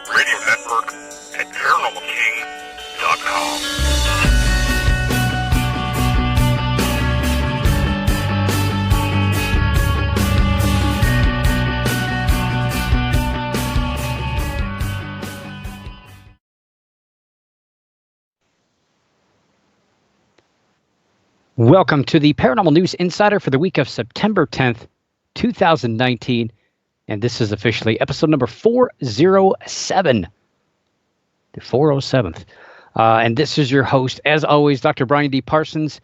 radio network at ParanormalKing.com. Welcome to the Paranormal News Insider for the week of September 10th, 2019. And this is officially episode number 407. The 407th. And this is your host, as always, Dr. Brian D. Parsons.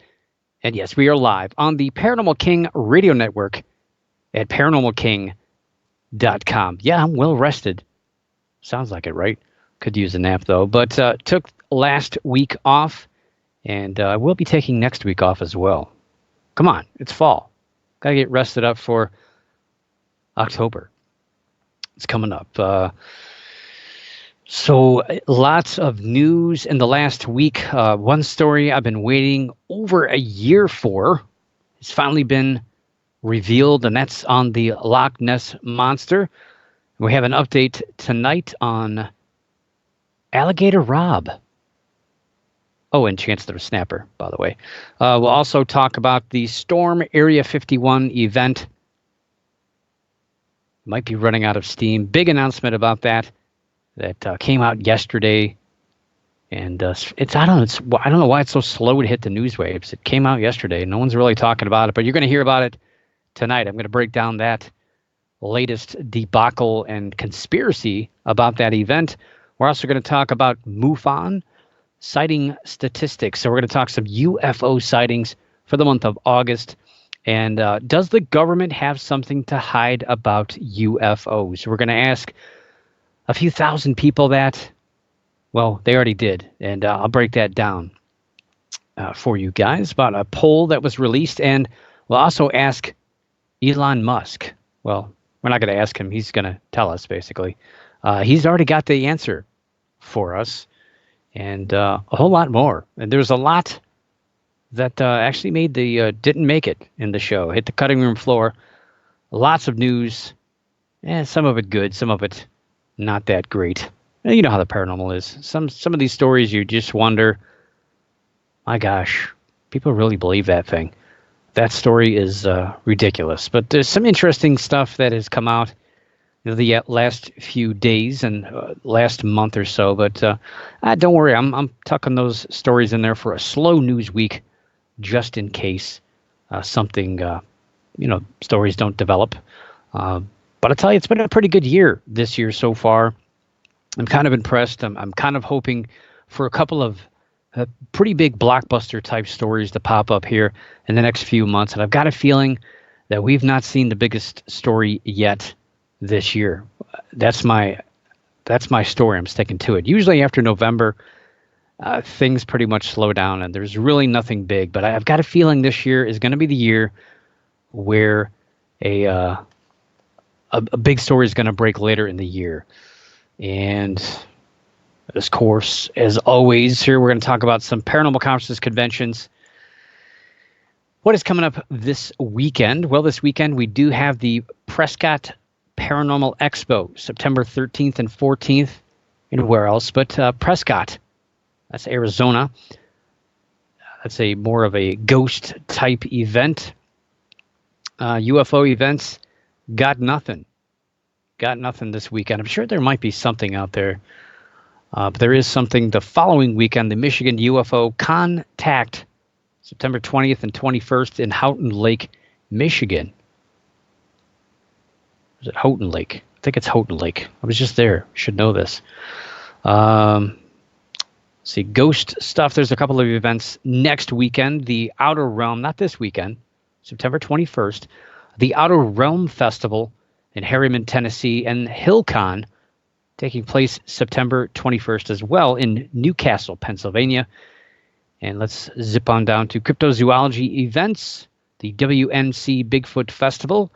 And yes, we are live on the Paranormal King radio network at ParanormalKing.com. Yeah, I'm well rested. Sounds like it, right? Could use a nap, though. But took last week off. And I will be taking next week off as well. Come on, it's fall. Got to get rested up for October. It's coming up. So lots of news in the last week. One story I've been waiting over a year for has finally been revealed, and that's on the Loch Ness Monster. We have an update tonight on Alligator Robb. Oh, and Chancellor Snapper, by the way. We'll also talk about the Storm Area 51 event. Might be running out of steam. Big announcement about that came out yesterday. And I don't know why it's so slow to hit the news waves. It came out yesterday. No one's really talking about it, but you're going to hear about it tonight. I'm going to break down that latest debacle and conspiracy about that event. We're also going to talk about MUFON sighting statistics. So we're going to talk some UFO sightings for the month of August. And does the government have something to hide about UFOs? We're going to ask a few thousand people that. Well, they already did. And I'll break that down for you guys about a poll that was released. And we'll also ask Elon Musk. Well, we're not going to ask him. He's going to tell us, basically. He's already got the answer for us. And a whole lot more. And there's a lot that actually didn't make it in the show. Hit the cutting room floor. Lots of news. Some of it good, some of it not that great. You know how the paranormal is. Some of these stories you just wonder, my gosh, people really believe that thing. That story is ridiculous. But there's some interesting stuff that has come out the last few days and last month or so. But don't worry, I'm tucking those stories in there for a slow news week, just in case something, stories don't develop. But I'll tell you, it's been a pretty good year this year so far. I'm kind of impressed. I'm kind of hoping for a couple of pretty big blockbuster type stories to pop up here in the next few months. And I've got a feeling that we've not seen the biggest story yet this year. That's my story. I'm sticking to it. Usually after November, things pretty much slow down and there's really nothing big. But I've got a feeling this year is going to be the year where a big story is going to break later in the year. And of course, as always, here we're going to talk about some paranormal conferences, conventions. What is coming up this weekend? Well, this weekend we do have the Prescott Paranormal Expo, September 13th and 14th. Anywhere else but Prescott. That's Arizona. That's more of a ghost type event. UFO events, got nothing. Got nothing this weekend. I'm sure there might be something out there. But there is something the following weekend, the Michigan UFO Contact, September 20th and 21st in Houghton Lake, Michigan. Is it Houghton Lake? I think it's Houghton Lake. I was just there. Should know this. See, ghost stuff. There's a couple of events next weekend. The Outer Realm, not this weekend, September 21st. The Outer Realm Festival in Harriman, Tennessee, and HillCon taking place September 21st as well in Newcastle, Pennsylvania. And let's zip on down to cryptozoology events. The WNC Bigfoot Festival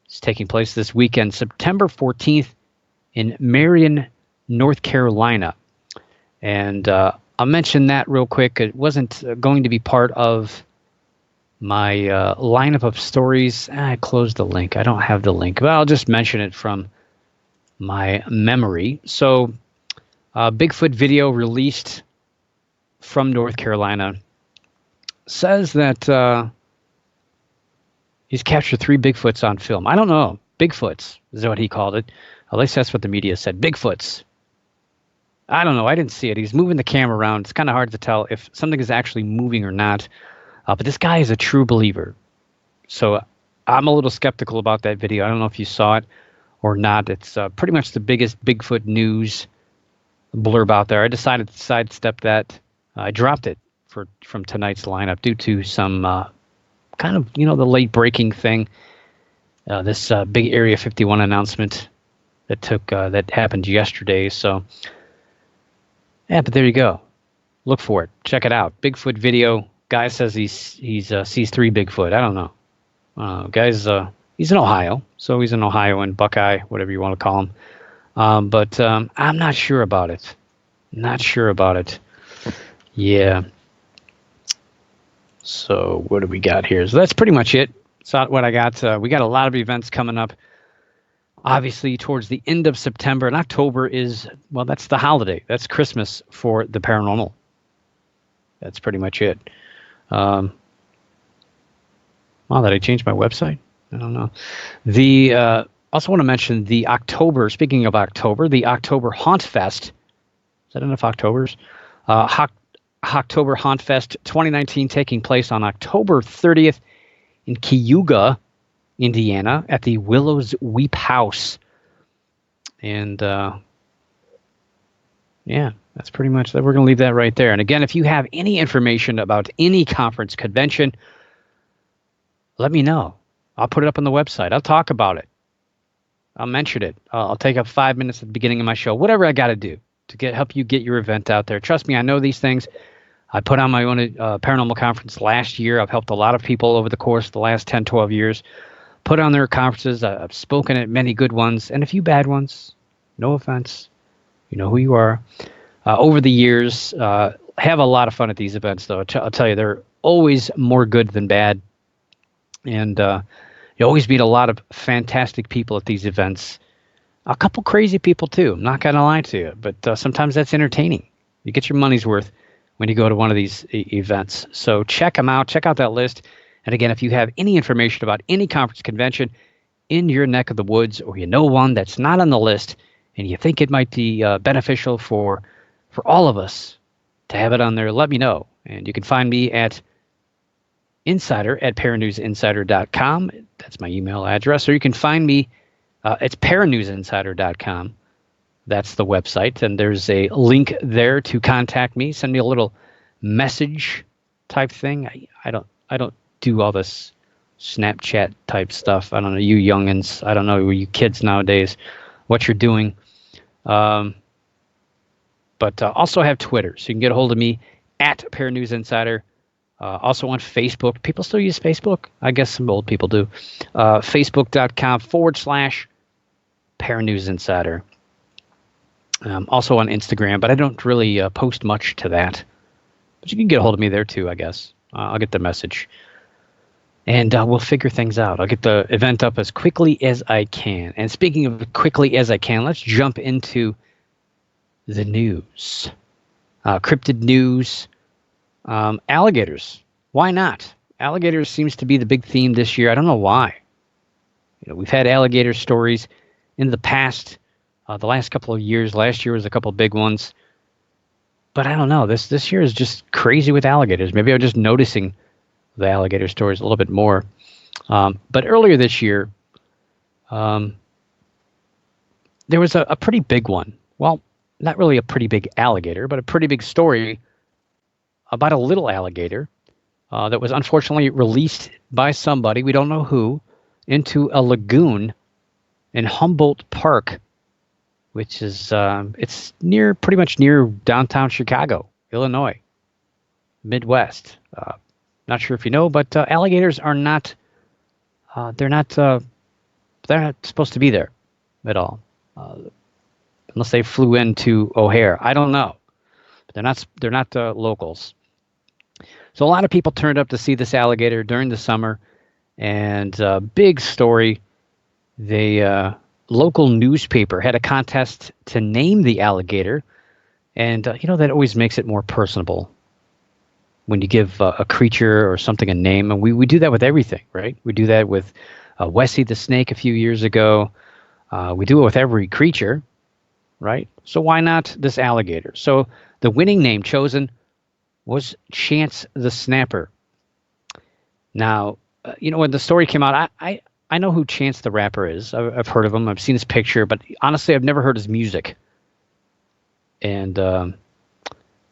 is taking place this weekend, September 14th in Marion, North Carolina. And I'll mention that real quick. It wasn't going to be part of my lineup of stories. I closed the link. I don't have the link, but I'll just mention it from my memory. So, Bigfoot video released from North Carolina says that he's captured 3 Bigfoots on film. I don't know. Bigfoots is what he called it. At least that's what the media said. Bigfoots. I don't know. I didn't see it. He's moving the camera around. It's kind of hard to tell if something is actually moving or not. But this guy is a true believer. So I'm a little skeptical about that video. I don't know if you saw it or not. It's pretty much the biggest Bigfoot news blurb out there. I decided to sidestep that. I dropped it from tonight's lineup due to some kind of, the late breaking thing. This big Area 51 announcement that happened yesterday. So, yeah, but there you go. Look for it. Check it out. Bigfoot video. Guy says he sees 3 Bigfoot. I don't know. Guy's he's in Ohio, so he's an Ohioan, Buckeye, whatever you want to call him. But I'm not sure about it. Not sure about it. Yeah. So what do we got here? So that's pretty much it. That's what I got. We got a lot of events coming up. Obviously, towards the end of September, and October is, well, that's the holiday. That's Christmas for the paranormal. That's pretty much it. Wow, did I change my website? I don't know. Also want to mention the October, speaking of October, the October Haunt Fest. Is that enough Octobers? October Haunt Fest 2019 taking place on October 30th in Cayuga, Indiana, at the Willows Weep House. And yeah, that's pretty much that. We're going to leave that right there. And again, if you have any information about any conference, convention, let me know. I'll put it up on the website. I'll talk about it. I'll mention it. I'll take up 5 minutes at the beginning of my show, whatever I got to do to help you get your event out there. Trust me, I know these things. I put on my own paranormal conference last year. I've helped a lot of people over the course of the last 10, 12 years put on their conferences. I've spoken at many good ones and a few bad ones. No offense. You know who you are. Over the years, have a lot of fun at these events, though. I'll tell you, they're always more good than bad. And you always meet a lot of fantastic people at these events. A couple crazy people, too. I'm not going to lie to you. But sometimes that's entertaining. You get your money's worth when you go to one of these events. So check them out. Check out that list. And again, if you have any information about any conference convention in your neck of the woods, or you know one that's not on the list, and you think it might be beneficial for all of us to have it on there, let me know. And you can find me at insider@paranewsinsider.com. That's my email address. Or you can find me it's paranewsinsider.com. That's the website. And there's a link there to contact me. Send me a little message type thing. I don't do all this Snapchat type stuff. I don't know, you youngins. I don't know, you kids nowadays, what you're doing. But also have Twitter. So you can get a hold of me at paranewsinsider. Also on Facebook. People still use Facebook? I guess some old people do. Facebook.com/paranewsinsider. Also on Instagram, but I don't really post much to that. But you can get a hold of me there too, I guess. I'll get the message. And we'll figure things out. I'll get the event up as quickly as I can. And speaking of quickly as I can, let's jump into the news. Cryptid news. Alligators. Why not? Alligators seems to be the big theme this year. I don't know why. We've had alligator stories in the past, the last couple of years. Last year was a couple of big ones. But I don't know. This year is just crazy with alligators. Maybe I'm just noticing the alligator stories a little bit more. But earlier this year, there was a pretty big one. Well, not really a pretty big alligator, but a pretty big story about a little alligator that was unfortunately released by somebody, we don't know who, into a lagoon in Humboldt Park, which is it's pretty much near downtown Chicago, Illinois, Midwest. Not sure if you know, but alligators are not they're not supposed to be there at all, unless they flew into O'Hare. I don't know. But they're not locals. So a lot of people turned up to see this alligator during the summer, and big story. They local newspaper had a contest to name the alligator, and that always makes it more personable when you give a creature or something a name. And we do that with everything, right? We do that with Wessie the snake a few years ago. We do it with every creature, right? So why not this alligator? So the winning name chosen was Chance the Snapper. Now, when the story came out, I know who Chance the Rapper is. I've heard of him. I've seen his picture, but honestly, I've never heard his music. And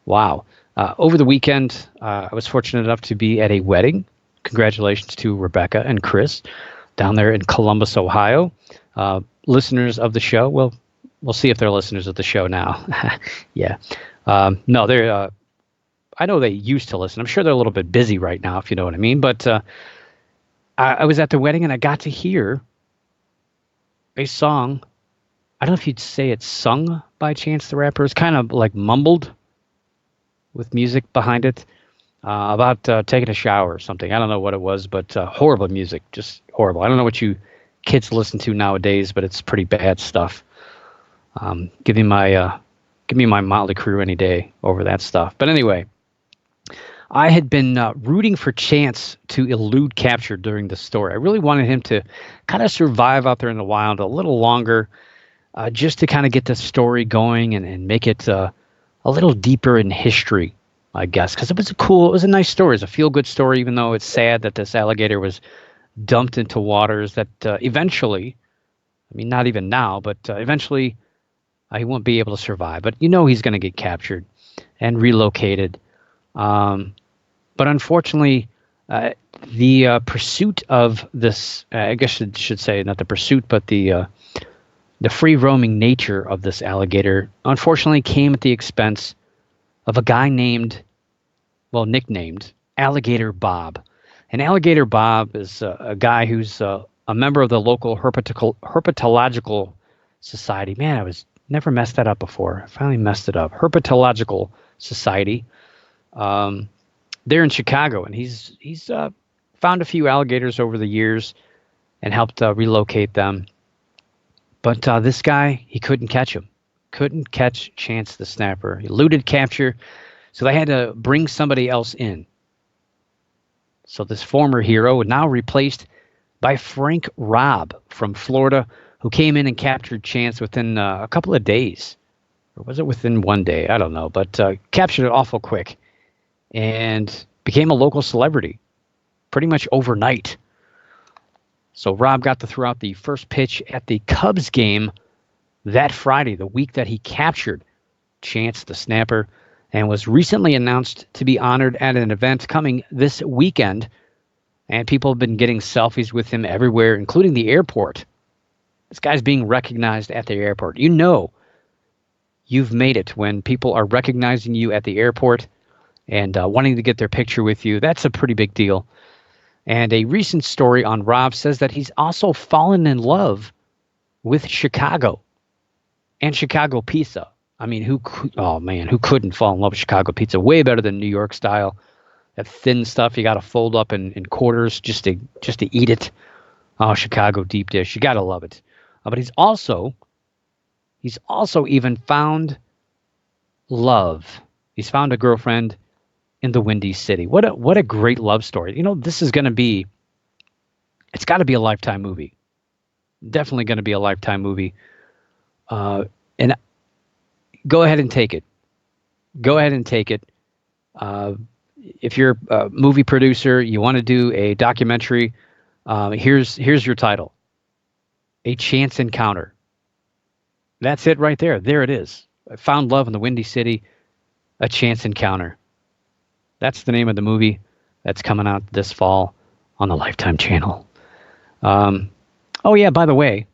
wow. Over the weekend, I was fortunate enough to be at a wedding. Congratulations to Rebecca and Chris down there in Columbus, Ohio. Listeners of the show, well, we'll see if they're listeners of the show now. Yeah. No, they're. I know they used to listen. I'm sure they're a little bit busy right now, if you know what I mean. But I was at the wedding and I got to hear a song. I don't know if you'd say it's sung by Chance the Rapper. It's kind of like mumbled with music behind it about taking a shower or something. I don't know what it was, but horrible music, just horrible. I don't know what you kids listen to nowadays, but it's pretty bad stuff. Give me my Motley Crue any day over that stuff. But anyway, I had been rooting for Chance to elude capture during the story. I really wanted him to kind of survive out there in the wild a little longer, just to kind of get the story going and make it a little deeper in history, I guess, because it was a nice story. It's a feel-good story, even though it's sad that this alligator was dumped into waters that eventually, I mean, not even now, but eventually he won't be able to survive. But he's going to get captured and relocated. But unfortunately, the pursuit of this, I guess I should say, not the pursuit, but the free-roaming nature of this alligator, unfortunately came at the expense of a guy nicknamed Alligator Bob. And Alligator Bob is a guy who's a member of the local herpetological society. Man, I was never messed that up before. I finally messed it up. Herpetological Society. They're in Chicago, and he's found a few alligators over the years and helped relocate them. But this guy, he couldn't catch him. Couldn't catch Chance the Snapper. He eluded capture, so they had to bring somebody else in. So this former hero was now replaced by Frank Robb from Florida, who came in and captured Chance within a couple of days. Or was it within one day? I don't know, but captured it awful quick and became a local celebrity pretty much overnight. So Robb got to throw out the first pitch at the Cubs game that Friday, the week that he captured Chance the Snapper, and was recently announced to be honored at an event coming this weekend. And people have been getting selfies with him everywhere, including the airport. This guy's being recognized at the airport. You've made it when people are recognizing you at the airport and wanting to get their picture with you. That's a pretty big deal. And a recent story on Robb says that he's also fallen in love with Chicago and Chicago pizza. I mean, who couldn't fall in love with Chicago pizza? Way better than New York style. That thin stuff you got to fold up in quarters just to eat it. Oh, Chicago deep dish. You got to love it. But he's also even found love. He's found a girlfriend in the Windy City. What a great love story. This is going to be, it's got to be a Lifetime movie. Definitely going to be a Lifetime movie. And go ahead and take it. Go ahead and take it. If you're a movie producer, you want to do a documentary, here's your title. A Chance Encounter. That's it right there. There it is. I found love in the Windy City. A Chance Encounter. That's the name of the movie that's coming out this fall on the Lifetime channel. Oh, yeah, by the way,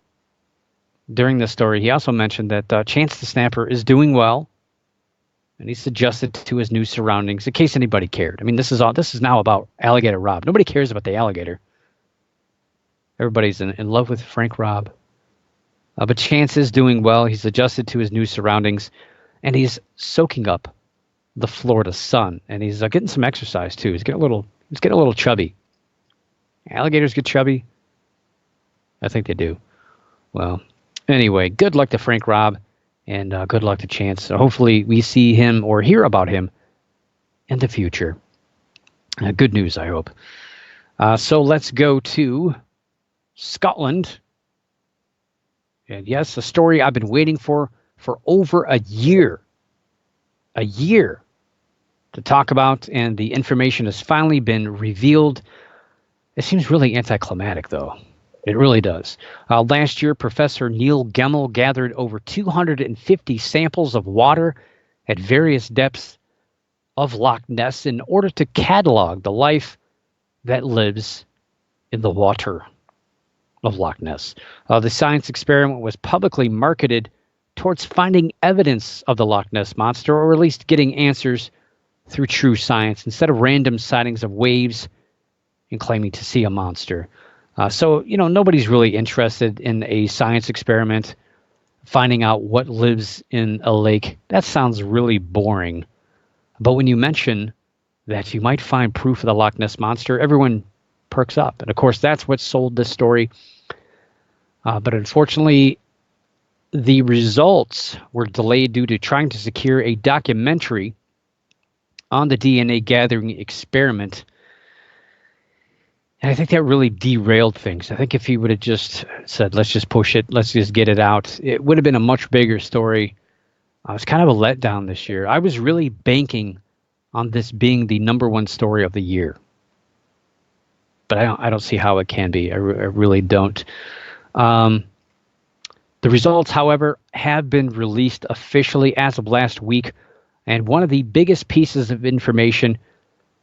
during this story, he also mentioned that Chance the Snapper is doing well, and he's adjusted to his new surroundings, in case anybody cared. I mean, this is now about Alligator Robb. Nobody cares about the alligator. Everybody's in love with Frank Robb. But Chance is doing well. He's adjusted to his new surroundings, and he's soaking up the Florida sun, and he's getting some exercise too. He's getting a little chubby. Alligators get chubby. I think they do. Well, Anyway, good luck to Frank Robb, and good luck to Chance. So hopefully we see him or hear about him in the future. Good news, I hope. So let's go to Scotland. And yes, a story I've been waiting for over a year. A year to talk about, and the information has finally been revealed. It seems really anticlimactic, though. It really does. Last year, Professor Neil Gemmell gathered over 250 samples of water at various depths of Loch Ness in order to catalog the life that lives in the water of Loch Ness. The science experiment was publicly marketed towards finding evidence of the Loch Ness Monster, or at least getting answers through true science instead of random sightings of waves and claiming to see a monster. So, nobody's really interested in a science experiment finding out what lives in a lake. That sounds really boring. But when you mention that you might find proof of the Loch Ness Monster, everyone perks up. And of course, that's what sold this story. But unfortunately, the results were delayed due to trying to secure a documentary on the DNA gathering experiment. And I think that really derailed things. I think if he would have just said, let's just push it, let's just get it out, it would have been a much bigger story. It was kind of a letdown this year. I was really banking on this being the #1 story of the year. But I don't see how it can be. I really don't. The results, however, have been released officially as of last week. And one of the biggest pieces of information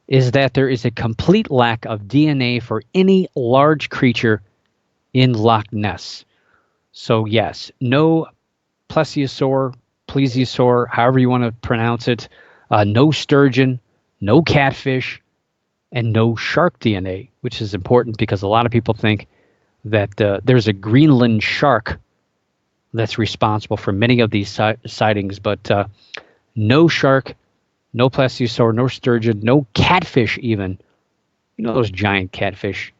is that there is a complete lack of DNA for any large creature in Loch Ness. So yes, no plesiosaur, however you want to pronounce it, no sturgeon, no catfish, and no shark DNA, which is important because a lot of people think that there's a Greenland shark that's responsible for many of these sightings, but no shark, no plesiosaur, no sturgeon, no catfish even. Those giant catfish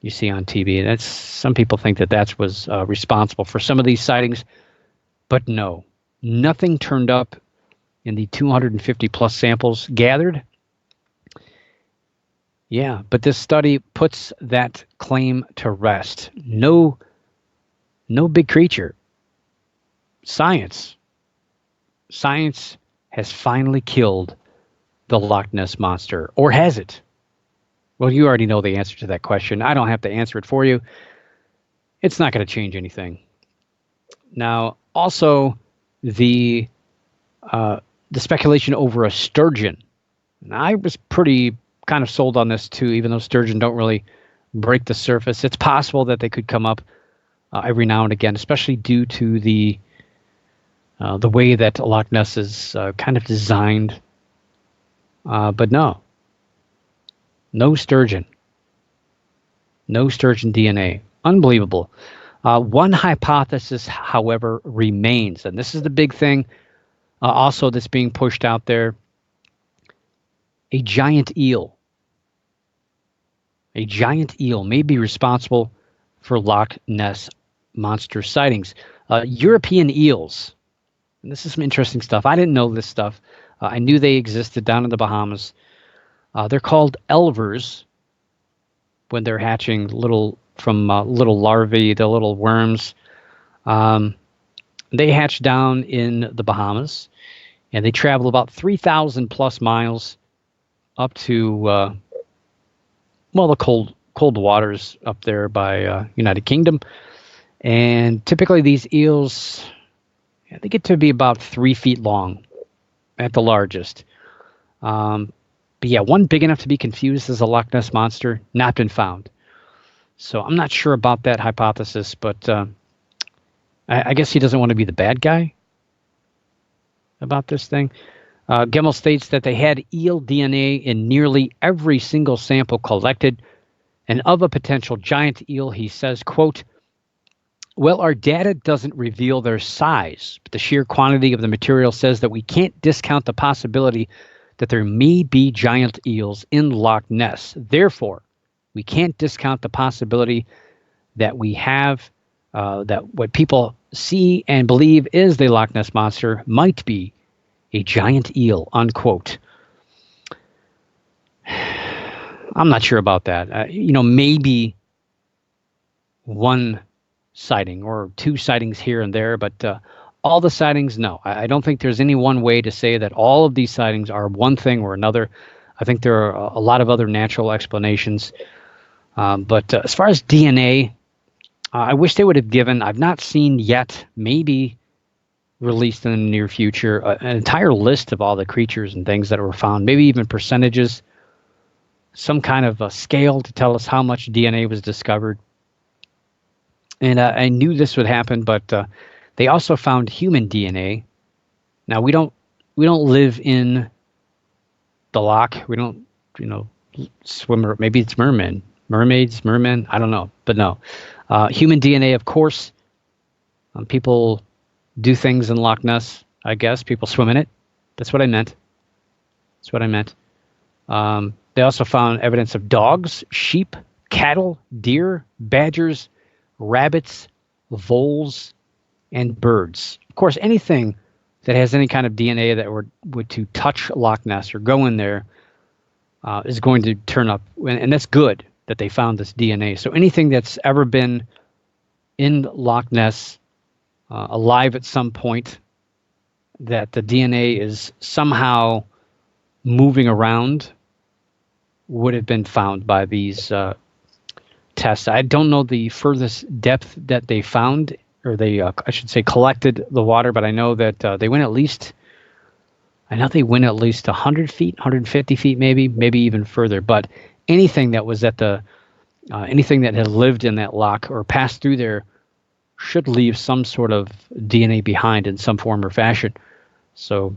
you see on TV. That's, some people think that was responsible for some of these sightings, but no. Nothing turned up in the 250 plus samples gathered. Yeah, but this study puts that claim to rest. No big creature. Science has finally killed the Loch Ness Monster. Or has it? Well, you already know the answer to that question. I don't have to answer it for you. It's not going to change anything. Now, also, the speculation over a sturgeon. And I was pretty kind of sold on this too, even though sturgeon don't really break the surface. It's possible that they could come up every now and again, especially due to the way that Loch Ness is kind of designed. But no sturgeon. No sturgeon DNA. Unbelievable. One hypothesis, however, remains, and this is the big thing also that's being pushed out there. A giant eel. A giant eel may be responsible for Loch Ness Monster sightings. European eels. And this is some interesting stuff. I didn't know this stuff. I knew they existed down in the Bahamas. They're called elvers when they're hatching little larvae, the little worms. They hatch down in the Bahamas, and they travel about 3,000 plus miles up to the cold waters up there by United Kingdom. And typically these eels, they get to be about 3 feet long at the largest. But yeah, one big enough to be confused as a Loch Ness Monster, not been found. So I'm not sure about that hypothesis, but I guess he doesn't want to be the bad guy about this thing. Gemmell states that they had eel DNA in nearly every single sample collected, and of a potential giant eel, he says, quote, "Well, our data doesn't reveal their size, but the sheer quantity of the material says that we can't discount the possibility that there may be giant eels in Loch Ness. Therefore, we can't discount the possibility that we have, that what people see and believe is the Loch Ness Monster might be a giant eel, unquote. I'm not sure about that. Maybe one sighting or two sightings here and there, but all the sightings, no. I don't think there's any one way to say that all of these sightings are one thing or another. I think there are a lot of other natural explanations. But as far as DNA, I wish they would have given, I've not seen yet, maybe released in the near future, an entire list of all the creatures and things that were found, maybe even percentages, some kind of a scale to tell us how much DNA was discovered. And I knew this would happen, but they also found human DNA. Now we don't live in the loch. We don't, swim, or maybe it's mermen, mermaids, mermen. I don't know, but no, human DNA, of course. People do things in Loch Ness. I guess people swim in it. That's what I meant. They also found evidence of dogs, sheep, cattle, deer, badgers, rabbits, voles, and birds. Of course, anything that has any kind of DNA that would to touch Loch Ness or go in there is going to turn up. And that's good that they found this DNA. So anything that's ever been in Loch Ness alive at some point, that the DNA is somehow moving around, would have been found by these tests. I don't know the furthest depth that they found, or they, I should say, collected the water, but I know that they went at least 100 feet, 150 feet, maybe even further. But anything that was at anything that had lived in that loch or passed through there should leave some sort of DNA behind in some form or fashion. So,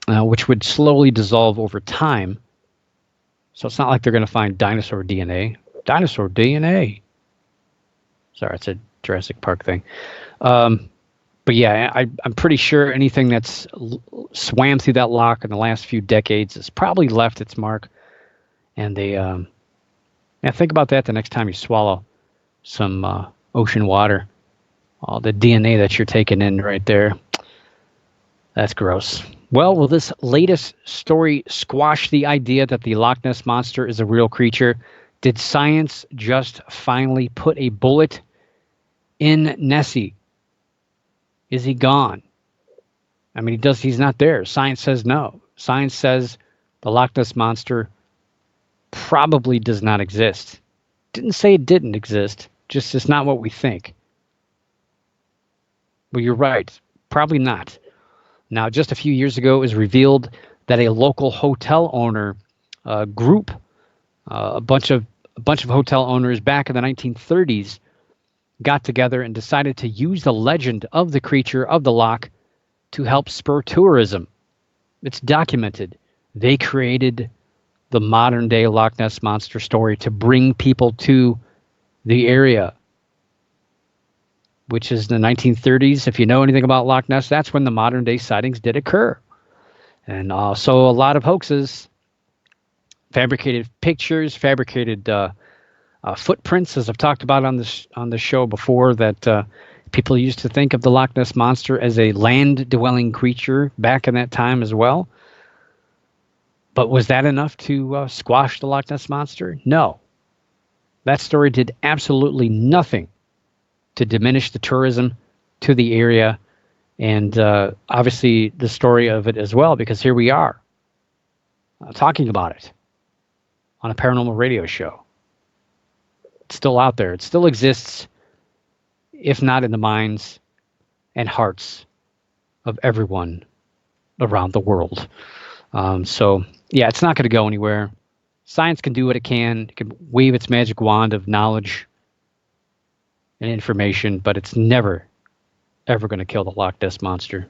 which would slowly dissolve over time. So it's not like they're going to find dinosaur DNA. Dinosaur DNA. Sorry, it's a Jurassic Park thing. But yeah, I'm pretty sure anything that's swam through that loch in the last few decades has probably left its mark. And they, think about that the next time you swallow some ocean water. All the DNA that you're taking in right there. That's gross. Well, will this latest story squash the idea that the Loch Ness Monster is a real creature? Did science just finally put a bullet in Nessie? Is he gone? I mean, he's not there. Science says no. Science says the Loch Ness Monster probably does not exist. Didn't say it didn't exist, just it's not what we think. Well, you're right. Probably not. Now, just a few years ago, it was revealed that a local hotel owner group, a bunch of hotel owners back in the 1930s, got together and decided to use the legend of the creature of the loch to help spur tourism. It's documented. They created the modern-day Loch Ness Monster story to bring people to the area, which is the 1930s. If you know anything about Loch Ness, that's when the modern-day sightings did occur. And also a lot of hoaxes, fabricated pictures, fabricated footprints, as I've talked about on the show before, that people used to think of the Loch Ness Monster as a land-dwelling creature back in that time as well. But was that enough to squash the Loch Ness Monster? No. That story did absolutely nothing to diminish the tourism to the area, and obviously the story of it as well, because here we are talking about it on a paranormal radio show. It's still out there. It still exists, if not in the minds and hearts of everyone around the world. So, yeah, it's not going to go anywhere. Science can do what it can. It can wave its magic wand of knowledge and information, but it's never, ever going to kill the Loch Ness Monster.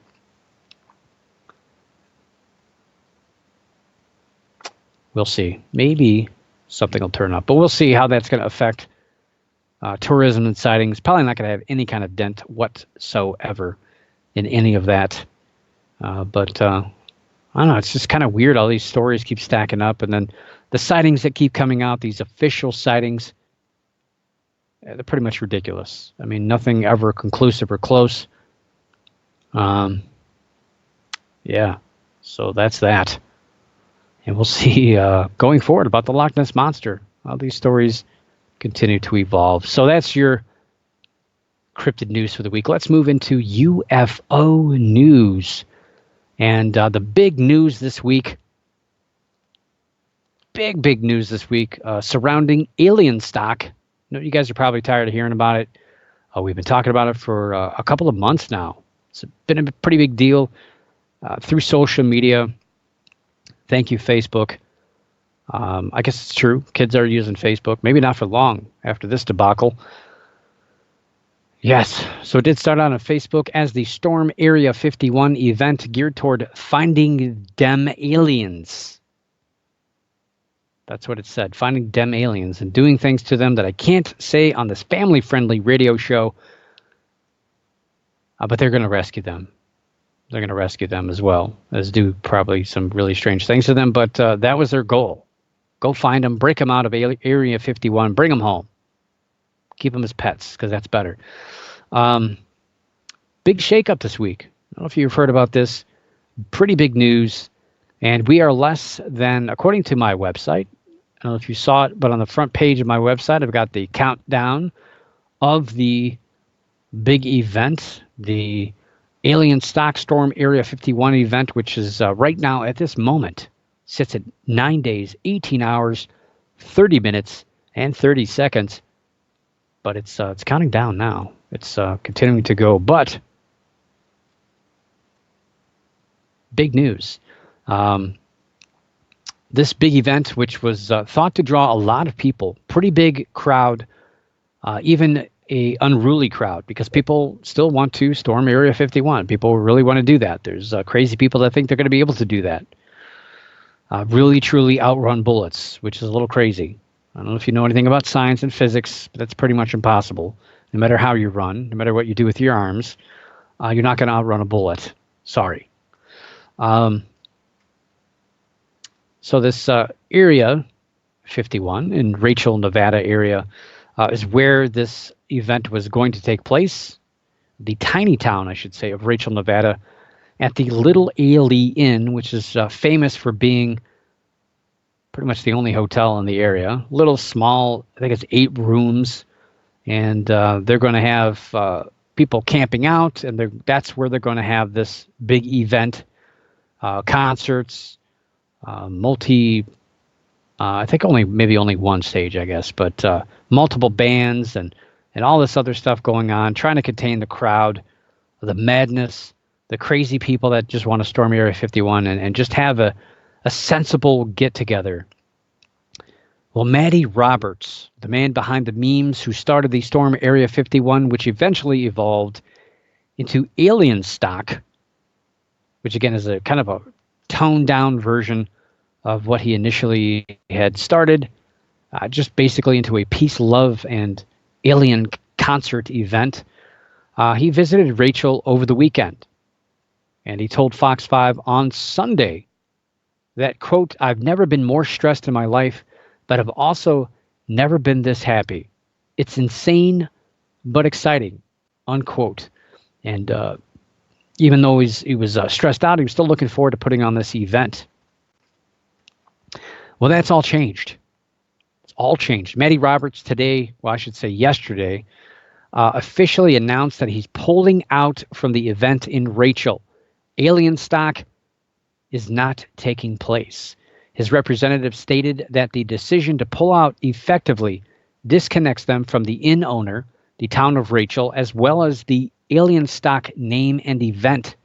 We'll see. Maybe something will turn up, but we'll see how that's going to affect tourism and sightings. Probably not going to have any kind of dent whatsoever in any of that. But I don't know. It's just kind of weird. All these stories keep stacking up, and then the sightings that keep coming out, these official sightings, they're pretty much ridiculous. I mean, nothing ever conclusive or close. Yeah, so that's that. And we'll see going forward about the Loch Ness Monster, how these stories continue to evolve. So that's your cryptid news for the week. Let's move into UFO news. And the big news this week, big news this week surrounding alien stock. You guys are probably tired of hearing about it. We've been talking about it for a couple of months now. It's been a pretty big deal through social media. Thank you, Facebook. I guess it's true. Kids are using Facebook. Maybe not for long after this debacle. Yes. So it did start out on Facebook as the Storm Area 51 event geared toward finding dem aliens. That's what it said. Finding dem aliens and doing things to them that I can't say on this family-friendly radio show. But they're going to rescue them. They're going to rescue them as well, as do probably some really strange things to them. But that was their goal. Go find them, break them out of Area 51, bring them home. Keep them as pets, because that's better. Big shakeup this week. I don't know if you've heard about this. Pretty big news. And we are less than, according to my website, I don't know if you saw it, but on the front page of my website, I've got the countdown of the big event, the Alien Stock Storm Area 51 event, which is right now at this moment, sits at 9 days, 18 hours, 30 minutes, and 30 seconds. But it's counting down now. It's continuing to go. But big news. This big event, which was thought to draw a lot of people, pretty big crowd, even a unruly crowd, because people still want to storm Area 51. People really want to do that. There's crazy people that think they're going to be able to do that. Really, truly outrun bullets, which is a little crazy. I don't know if you know anything about science and physics, but that's pretty much impossible. No matter how you run, no matter what you do with your arms, you're not going to outrun a bullet. Sorry. So this Area 51 in Rachel, Nevada area is where this event was going to take place. The tiny town, I should say, of Rachel, Nevada, at the Little Ailey Inn, which is famous for being pretty much the only hotel in the area. Little small, I think it's 8 rooms, and they're going to have people camping out, and that's where they're going to have this big event, concerts, I think maybe only one stage, I guess, but multiple bands and all this other stuff going on, trying to contain the crowd, the madness, the crazy people that just want to storm Area 51 and just have a sensible get-together. Well, Matty Roberts, the man behind the memes who started the Storm Area 51, which eventually evolved into Alien Stock, which again is a kind of a toned-down version of what he initially had started, just basically into a peace, love, and alien concert event. He visited Rachel over the weekend, and he told Fox 5 on Sunday that, quote, "I've never been more stressed in my life, but I've also never been this happy. It's insane, but exciting," unquote. And even though he was stressed out, he was still looking forward to putting on this event. Well, that's all changed. It's all changed. Matty Roberts today, well, I should say yesterday, officially announced that he's pulling out from the event in Rachel. Alien Stock is not taking place. His representative stated that the decision to pull out effectively disconnects them from the inn owner, the town of Rachel, as well as the Alien Stock name and event.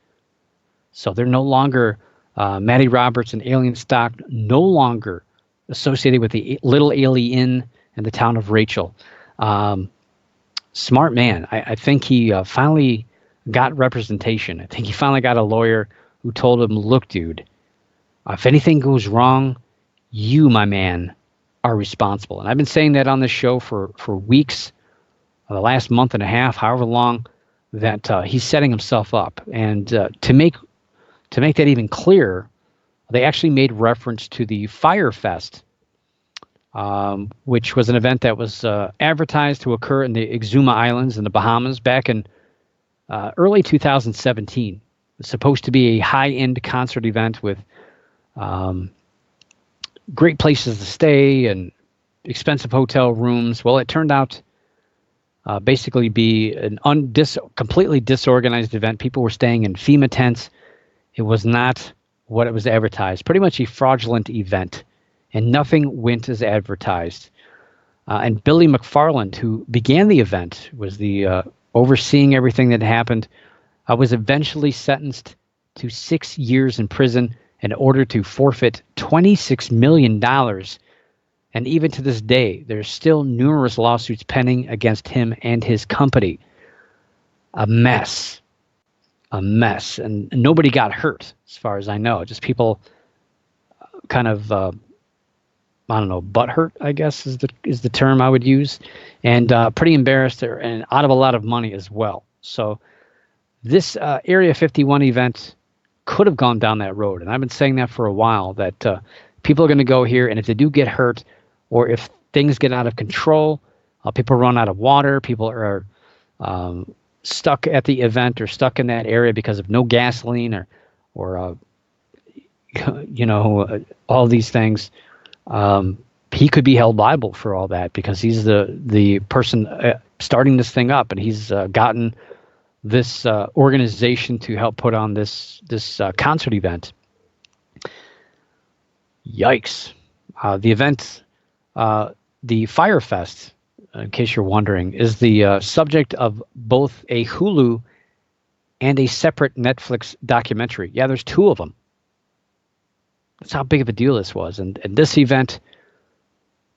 So they're no longer, Matty Roberts and Alien Stock, no longer associated with the Little Ailey Inn and the town of Rachel. Smart man. I think he finally got representation. I think he finally got a lawyer who told him, "Look, dude, if anything goes wrong, you, my man, are responsible." And I've been saying that on this show for weeks, the last month and a half, however long, that he's setting himself up. And to make that even clearer, they actually made reference to the Fire Fest which was an event that was advertised to occur in the Exuma Islands in the Bahamas back in early 2017. It was supposed to be a high-end concert event with great places to stay and expensive hotel rooms. Well, it turned out basically be an completely disorganized event. People were staying in FEMA tents. It was not what it was advertised. Pretty much a fraudulent event, and nothing went as advertised. And Billy McFarland, who began the event, was the overseeing everything that happened, was eventually sentenced to 6 years in prison in order to forfeit $26 million. And even to this day, there's still numerous lawsuits pending against him and his company. A mess. A mess. And nobody got hurt, as far as I know. Just people kind of, I don't know, butthurt, I guess is the term I would use. And pretty embarrassed and out of a lot of money as well. So this Area 51 event could have gone down that road. And I've been saying that for a while, that people are going to go here, and if they do get hurt, or if things get out of control, people run out of water, people are stuck at the event or stuck in that area because of no gasoline or all these things, he could be held liable for all that because he's the person starting this thing up, and he's gotten this organization to help put on this concert event. Yikes. The event, the Fyre Fest, in case you're wondering, is the subject of both a Hulu and a separate Netflix documentary. Yeah, there's two of them. That's how big of a deal this was. And this event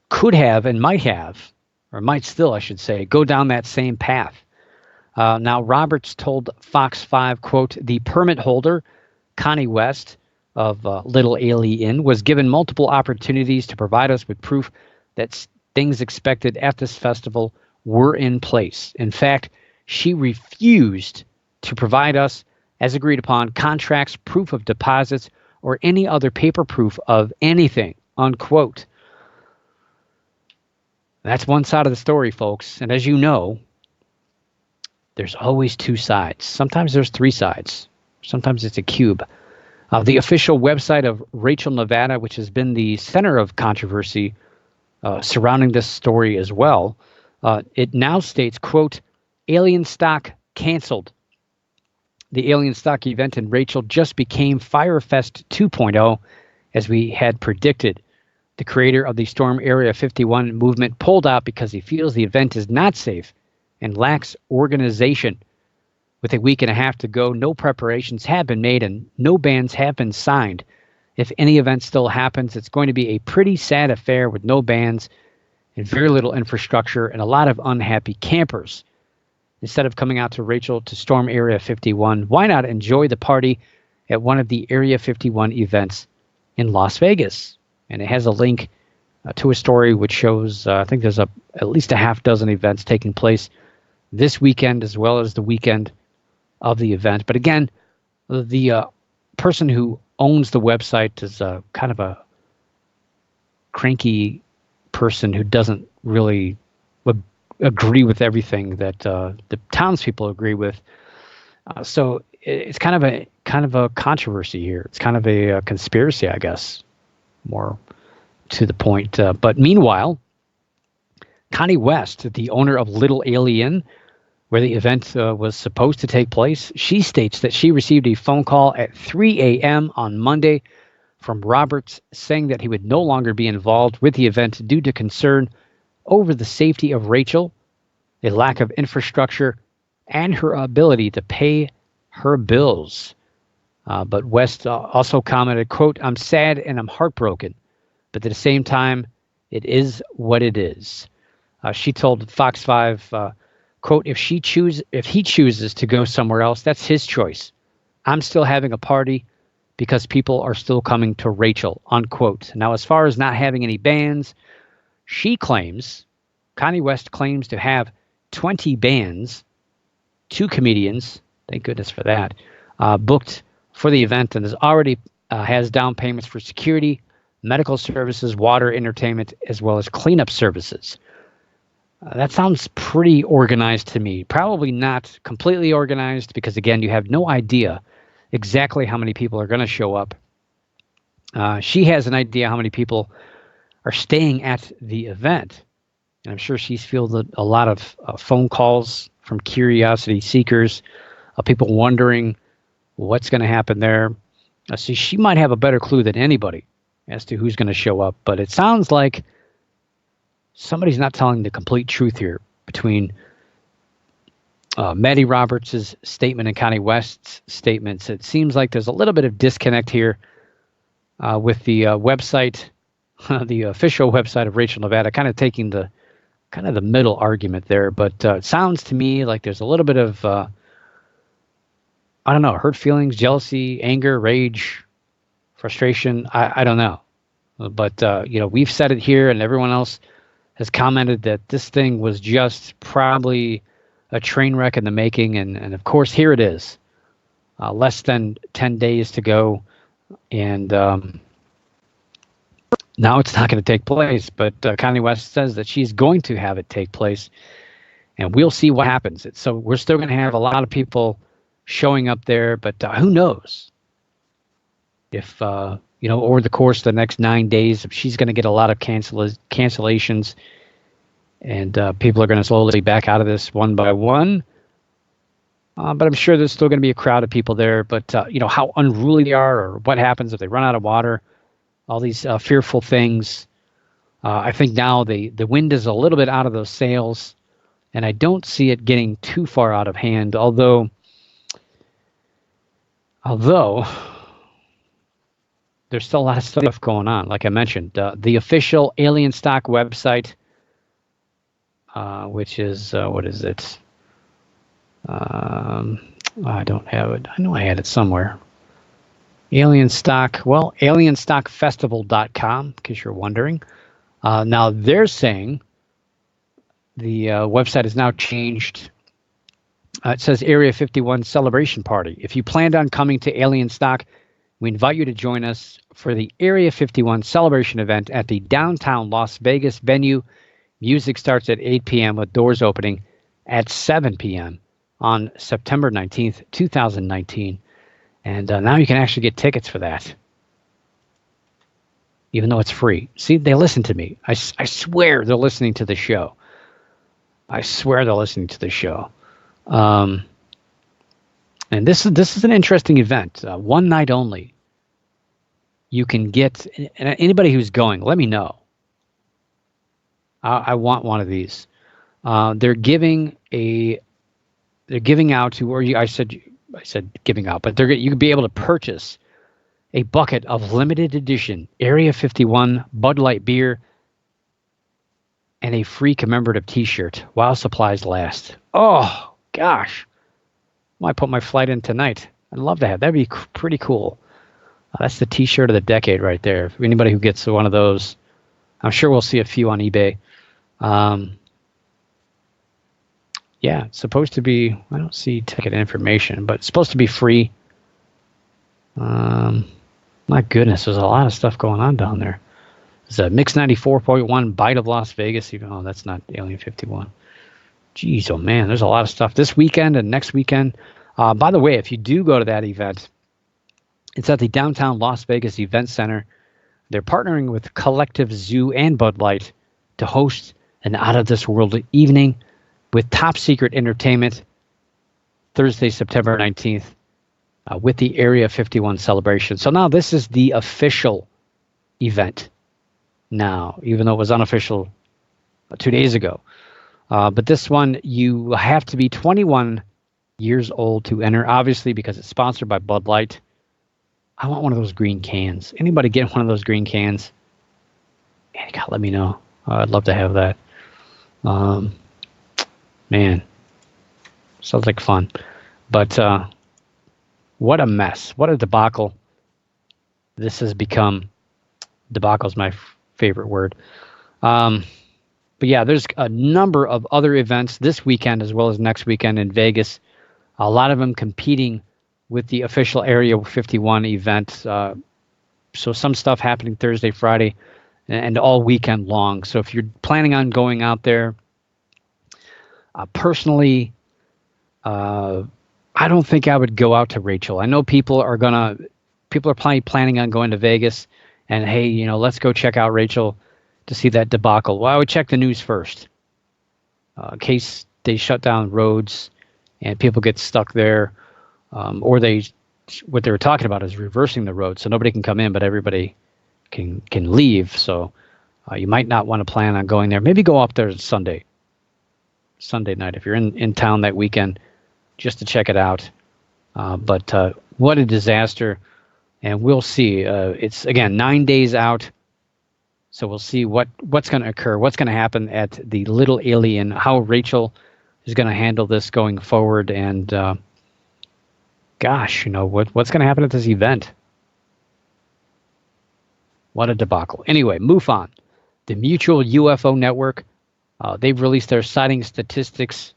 could have and might have, or might still, I should say, go down that same path. Now, Roberts told Fox 5, quote, the permit holder, Connie West, of Little Alien, was given multiple opportunities to provide us with proof that things expected at this festival were in place. In fact, she refused to provide us, as agreed upon, contracts, proof of deposits, or any other paper proof of anything, unquote. That's one side of the story, folks. And as you know, there's always two sides. Sometimes there's three sides. Sometimes it's a cube. The official website of Rachel, Nevada, which has been the center of controversy surrounding this story as well, it now states, quote, alien stock canceled. The alien stock event in Rachel just became Fyre Fest 2.0, as we had predicted. The creator of the Storm Area 51 movement pulled out because he feels the event is not safe and lacks organization. With a week and a half to go, no preparations have been made and no bands have been signed. If any event still happens, it's going to be a pretty sad affair with no bands and very little infrastructure and a lot of unhappy campers. Instead of coming out to Rachel to storm Area 51, why not enjoy the party at one of the Area 51 events in Las Vegas? And it has a link to a story which shows, I think there's at least a half dozen events taking place this weekend as well as the weekend of the event. But again, the person who owns the website is kind of a cranky person who doesn't really agree with everything that the townspeople agree with. So it's kind of a controversy here. It's kind of a conspiracy, I guess, more to the point. But meanwhile, Connie West, the owner of Little Alien, where the event was supposed to take place, she states that she received a phone call at 3 a.m. on Monday from Roberts saying that he would no longer be involved with the event due to concern over the safety of Rachel, a lack of infrastructure, and her ability to pay her bills. But West also commented, quote, I'm sad and I'm heartbroken, but at the same time, it is what it is. She told Fox 5, quote, if he chooses to go somewhere else, that's his choice. I'm still having a party because people are still coming to Rachel, unquote. Now, as far as not having any bands, Connie West claims to have 20 bands, 2 comedians, thank goodness for that, booked for the event, and already has down payments for security, medical services, water, entertainment, as well as cleanup services. That sounds pretty organized to me. Probably not completely organized because, again, you have no idea exactly how many people are going to show up. She has an idea how many people are staying at the event. And I'm sure she's fielded a lot of phone calls from curiosity seekers, people wondering what's going to happen there. So she might have a better clue than anybody as to who's going to show up. But it sounds like somebody's not telling the complete truth here between Maddie Roberts' statement and Connie West's statements. It seems like there's a little bit of disconnect here with the website, the official website of Rachel Nevada, kind of taking the middle argument there. But it sounds to me like there's a little bit of, I don't know, hurt feelings, jealousy, anger, rage, frustration. I don't know. But, we've said it here and everyone else has commented that this thing was just probably a train wreck in the making. And of course, here it is. Less than 10 days to go. And now it's not going to take place. But Kanye West says that she's going to have it take place. And we'll see what happens. So we're still going to have a lot of people showing up there. But who knows if, over the course of the next 9 days, if she's going to get a lot of cancellations and people are going to slowly back out of this one by one. But I'm sure there's still going to be a crowd of people there. But, how unruly they are or what happens if they run out of water, all these fearful things. I think now the wind is a little bit out of those sails, and I don't see it getting too far out of hand, although there's still a lot of stuff going on. Like I mentioned, the official Alien Stock website, which is, what is it? I don't have it. I know I had it somewhere. Alien Stock, alienstockfestival.com, in case you're wondering. Now they're saying the website is now changed. It says Area 51 Celebration Party. If you planned on coming to Alien Stock, we invite you to join us for the Area 51 celebration event at the downtown Las Vegas venue. Music starts at 8 p.m. with doors opening at 7 p.m. on September 19th, 2019. And now you can actually get tickets for that, even though it's free. See, they listen to me. I swear they're listening to the show. And this is an interesting event. One night only. You can get, and anybody who's going, let me know. I want one of these. They're giving out to, or I said giving out, but you can be able to purchase a bucket of limited edition Area 51 Bud Light beer and a free commemorative T-shirt while supplies last. Oh gosh, I might put my flight in tonight. I'd love to have. That'd be pretty cool. That's the T-shirt of the decade right there. For anybody who gets one of those, I'm sure we'll see a few on eBay. Yeah, it's supposed to be, I don't see ticket information, but it's supposed to be free. My goodness, there's a lot of stuff going on down there. There's a Mix 94.1 Bite of Las Vegas. Oh, that's not Alien 51. Jeez, oh man, there's a lot of stuff this weekend and next weekend. By the way, if you do go to that event, it's at the downtown Las Vegas Event Center. They're partnering with Collective Zoo and Bud Light to host an out-of-this-world evening with top-secret entertainment Thursday, September 19th, with the Area 51 celebration. So now this is the official event now, even though it was unofficial 2 days ago. But this one, you have to be 21 years old to enter, obviously, because it's sponsored by Bud Light. I want one of those green cans. Anybody get one of those green cans? Man, God, let me know. I'd love to have that. Man, sounds like fun. But what a mess. What a debacle this has become. Debacle is my favorite word. But yeah, there's a number of other events this weekend as well as next weekend in Vegas. A lot of them competing with the official Area 51 event. So some stuff happening Thursday, Friday, and all weekend long. So if you're planning on going out there, personally, I don't think I would go out to Rachel. I know people are probably planning on going to Vegas, and hey, let's go check out Rachel to see that debacle. Well, I would check the news first, in case they shut down roads and people get stuck there, or what they were talking about is reversing the road so nobody can come in, but everybody can leave. So you might not want to plan on going there. Maybe go up there Sunday night if you're in town that weekend, just to check it out. But what a disaster. And we'll see. It's, again, 9 days out. So we'll see what's going to occur, what's going to happen at the Little Alien, how Rachel is going to handle this going forward. And gosh, what's going to happen at this event? What a debacle. Anyway, MUFON, the Mutual UFO Network, they've released their sighting statistics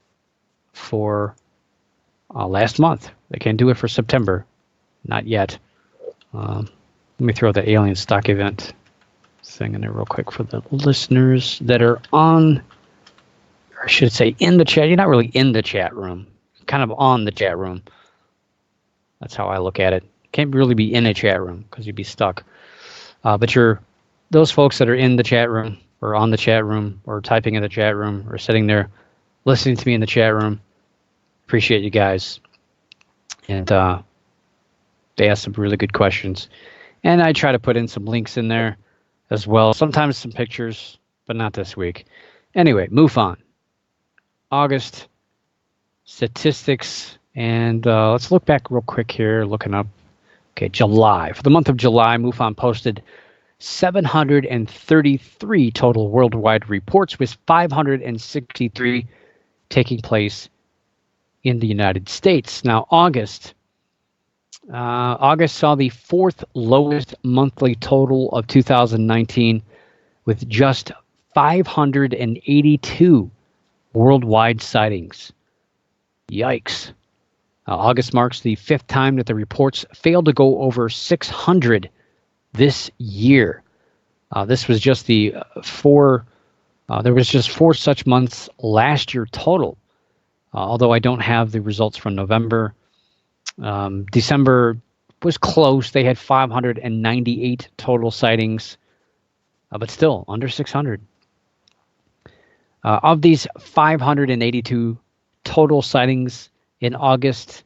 for last month. They can't do it for September. Not yet. Let me throw the alien stock event thing in there real quick for the listeners that are on, or I should say in the chat. You're not really in the chat room, kind of on the chat room. That's how I look at it. Can't really be in a chat room because you'd be stuck. But those folks that are in the chat room or on the chat room or typing in the chat room or sitting there listening to me in the chat room, appreciate you guys. And they asked some really good questions. And I try to put in some links in there as well. Sometimes some pictures, but not this week. Anyway, MUFON. August statistics. And let's look back real quick here, looking up. Okay, July. For the month of July, MUFON posted 733 total worldwide reports, with 563 taking place in the United States. Now, August saw the fourth lowest monthly total of 2019, with just 582 worldwide sightings. Yikes. August marks the fifth time that the reports failed to go over 600 this year. This was just there was just 4 such months last year total. Although I don't have the results from November. December was close. They had 598 total sightings, but still under 600. Of these 582 total sightings in August,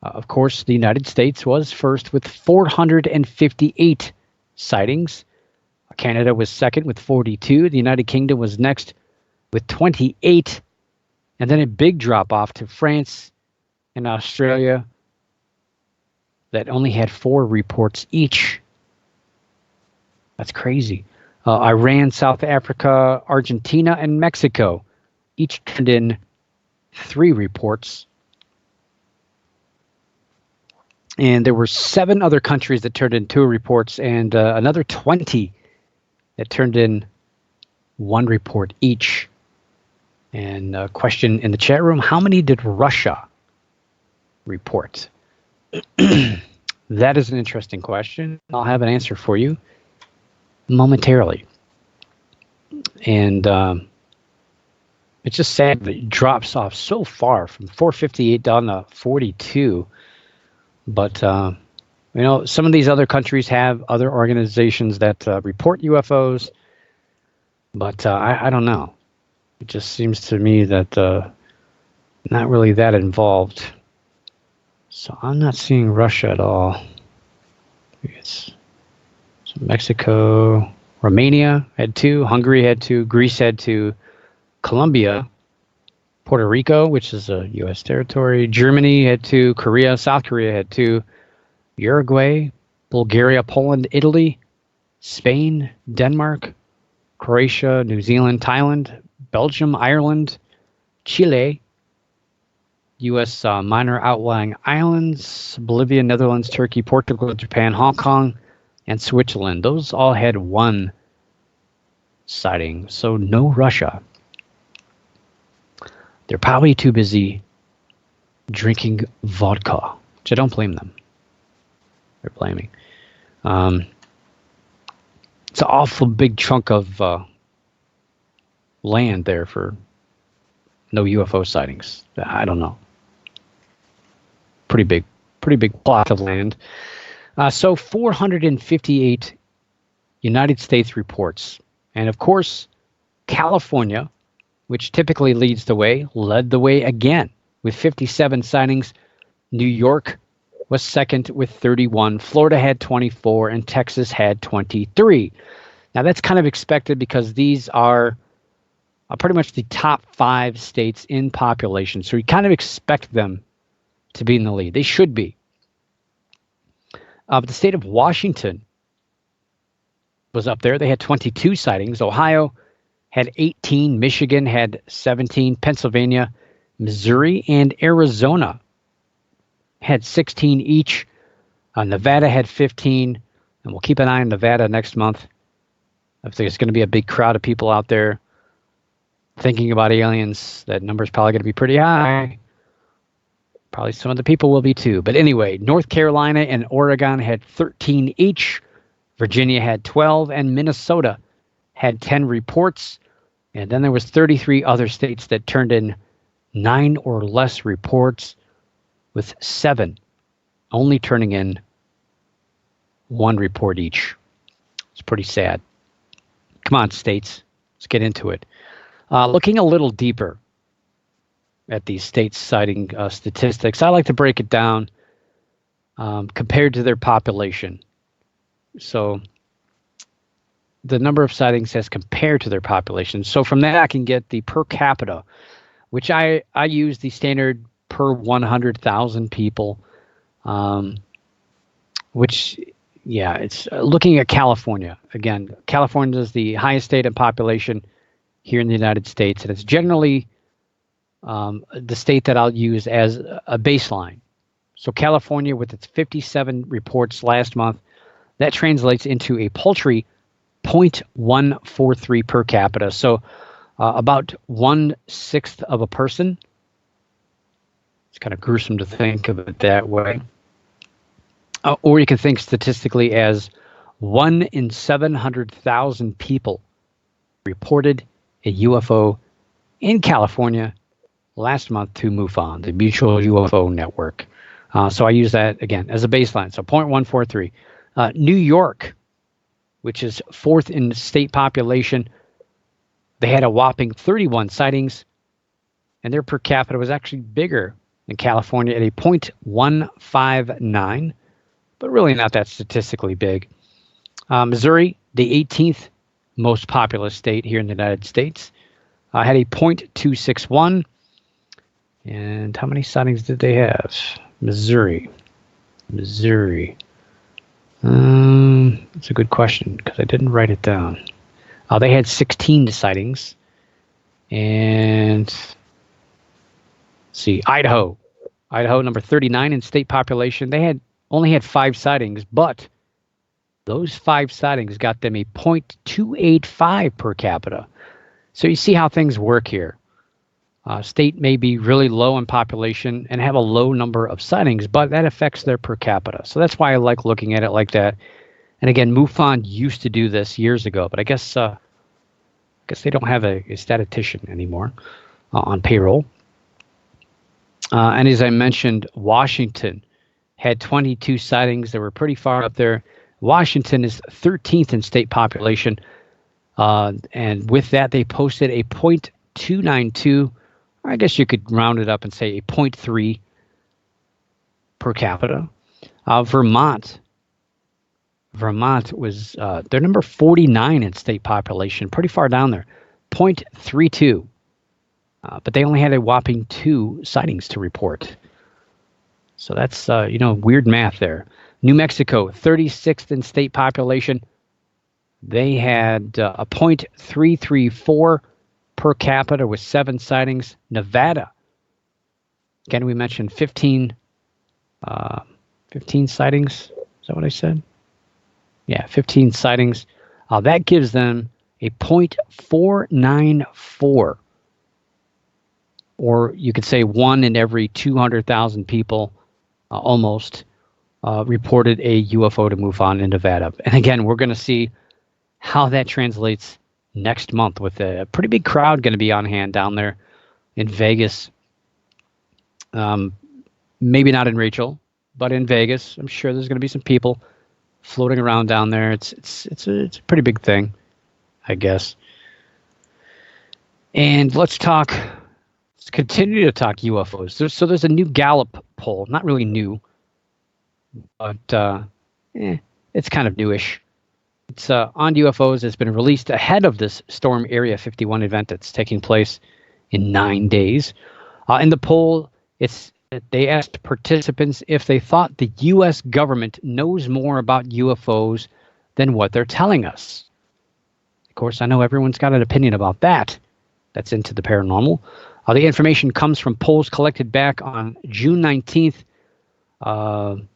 of course, the United States was first with 458 sightings. Canada was second with 42. The United Kingdom was next with 28. And then a big drop off to France and Australia that only had 4 reports each. That's crazy. Iran, South Africa, Argentina, and Mexico each turned in 3 reports. And there were 7 other countries that turned in 2 reports, and another 20 that turned in 1 report each. And a question in the chat room, how many did Russia report? That is an interesting question. I'll have an answer for you momentarily. And it's just sad that it drops off so far from 458 down to 42. But, some of these other countries have other organizations that report UFOs. But I don't know. It just seems to me that not really that involved. So I'm not seeing Russia at all. So Mexico, Romania had 2, Hungary had 2, Greece had 2, Colombia, Puerto Rico, which is a U.S. territory, Germany had 2, South Korea had 2, Uruguay, Bulgaria, Poland, Italy, Spain, Denmark, Croatia, New Zealand, Thailand, Belgium, Ireland, Chile, U.S. Minor outlying islands, Bolivia, Netherlands, Turkey, Portugal, Japan, Hong Kong, and Switzerland. Those all had 1 sighting, so no Russia. They're probably too busy drinking vodka, which I don't blame them. They're blaming. It's an awful big chunk of land there for no UFO sightings. I don't know. Pretty big plot of land. So 458 United States reports. And of course, California, which typically leads the way, led the way again with 57 sightings. New York was second with 31. Florida had 24, and Texas had 23. Now, that's kind of expected because these are pretty much the top 5 states in population. So you kind of expect them to be in the lead. They should be. But the state of Washington was up there. They had 22 sightings. Ohio had 18. Michigan had 17. Pennsylvania, Missouri, and Arizona had 16 each. Nevada had 15. And we'll keep an eye on Nevada next month. I think it's going to be a big crowd of people out there thinking about aliens. That number is probably going to be pretty high. Probably some of the people will be too. But anyway, North Carolina and Oregon had 13 each. Virginia had 12, and Minnesota had 10 reports. And then there was 33 other states that turned in 9 or less reports, with 7 only turning in 1 report each. It's pretty sad. Come on, states. Let's get into it. Looking a little deeper at these states citing statistics, I like to break it down compared to their population. So the number of sightings as compared to their population. So from that, I can get the per capita, which I use the standard per 100,000 people, which, yeah, it's looking at California. Again, California is the highest state in population here in the United States, and it's generally the state that I'll use as a baseline. So California, with its 57 reports last month, that translates into a paltry 0.143 per capita. So about 1/6 of a person. It's kind of gruesome to think of it that way. Or you can think statistically as 1 in 700,000 people reported a UFO in California last month to MUFON, the Mutual UFO Network. So I use that, again, as a baseline. So 0.143. New York, which is 4th in state population, they had a whopping 31 sightings, and their per capita was actually bigger than California at a 0.159, but really not that statistically big. Missouri, the 18th most populous state here in the United States, had a 0.261. And how many sightings did they have? Missouri. That's a good question because I didn't write it down. They had 16 sightings. And let's see, Idaho, number 39 in state population. They only had 5 sightings, but those 5 sightings got them a 0.285 per capita. So you see how things work here. State may be really low in population and have a low number of sightings, but that affects their per capita. So that's why I like looking at it like that. And again, MUFON used to do this years ago, but I guess they don't have a statistician anymore on payroll. And as I mentioned, Washington had 22 sightings. They were pretty far up there. Washington is 13th in state population. And with that, they posted a 0.292. I guess you could round it up and say a 0.3 per capita. Vermont was they're number 49 in state population, pretty far down there, 0.32. But they only had a whopping 2 sightings to report. So that's weird math there. New Mexico, 36th in state population. They had a 0.334 per capita with 7 sightings. Nevada, again, we mentioned 15 sightings. Is that what I said? Yeah, 15 sightings. That gives them a 0.494, or you could say 1 in every 200,000 people almost reported a UFO to MUFON in Nevada. And again, we're going to see how that translates next month with a pretty big crowd going to be on hand down there in Vegas. Maybe not in Rachel, but in Vegas. I'm sure there's going to be some people floating around down there. It's a pretty big thing, I guess. And let's continue to talk UFOs. There's a new Gallup poll, not really new, but it's kind of newish. It's on UFOs. It's been released ahead of this Storm Area 51 event that's taking place in 9 days. In the poll, they asked participants if they thought the U.S. government knows more about UFOs than what they're telling us. Of course, I know everyone's got an opinion about that. That's into the paranormal. The information comes from polls collected back on June 19th of